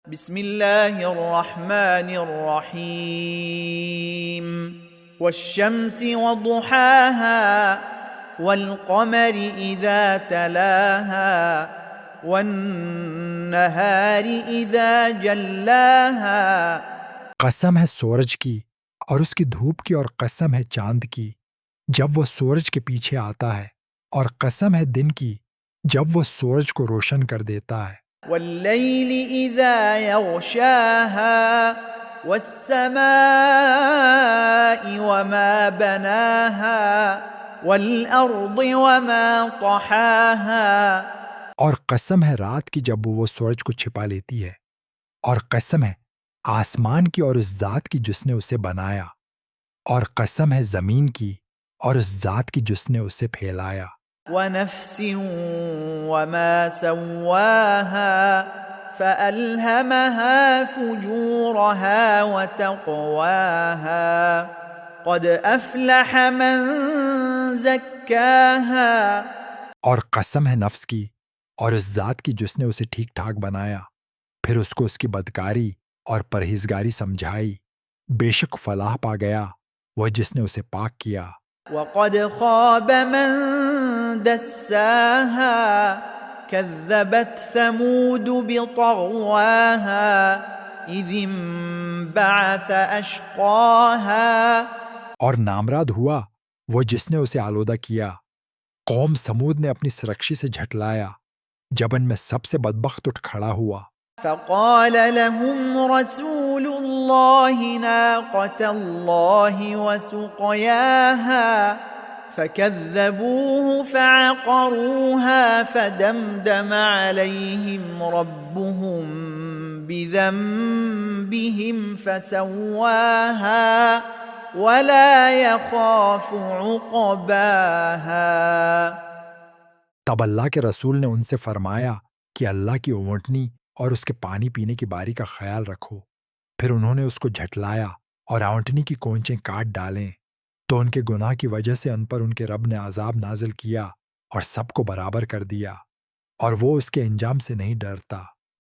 بسم اللہ الرحمن الرحیم والشمس وضحاها والقمر اذا تلاها والنهار اذا جلاها۔ قسم ہے سورج کی اور اس کی دھوپ کی، اور قسم ہے چاند کی جب وہ سورج کے پیچھے آتا ہے، اور قسم ہے دن کی جب وہ سورج کو روشن کر دیتا ہے۔ واللیل اذا یغشاها والسماء وما بناها والارض وما طحاها۔ اور قسم ہے رات کی جب وہ سورج کو چھپا لیتی ہے، اور قسم ہے آسمان کی اور اس ذات کی جس نے اسے بنایا، اور قسم ہے زمین کی اور اس ذات کی جس نے اسے پھیلایا۔ ونفس وما سواها فألهمها فجورها وتقواها قد أفلح من زكاها۔ اور قسم ہے نفس کی اور اس ذات کی جس نے اسے ٹھیک ٹھاک بنایا، پھر اس کو اس کی بدکاری اور پرہیزگاری سمجھائی۔ بے شک فلاح پا گیا وہ جس نے اسے پاک کیا۔ وقد خاب من دساها كذبت ثمود بطغواها إذ انبعث أشقاها۔ اور نامراد ہوا وہ جس نے اسے آلودہ کیا۔ قوم سمود نے اپنی سرکشی سے جھٹلایا جب ان میں سب سے بدبخت اٹھ کھڑا ہوا۔ فقال لهم رسول الله ناقة الله وسقياها فكذبوه فعقروها فدمدم عليهم ربهم بذنبهم فسواها ولا يخاف عقباها۔ تب اللہ کے رسول نے ان سے فرمایا کہ اللہ کی اونٹنی اور اس کے پانی پینے کی باری کا خیال رکھو۔ پھر انہوں نے اس کو جھٹلایا اور اونٹنی کی کونچیں کاٹ ڈالیں، تو ان کے گناہ کی وجہ سے ان پر ان کے رب نے عذاب نازل کیا اور سب کو برابر کر دیا، اور وہ اس کے انجام سے نہیں ڈرتا۔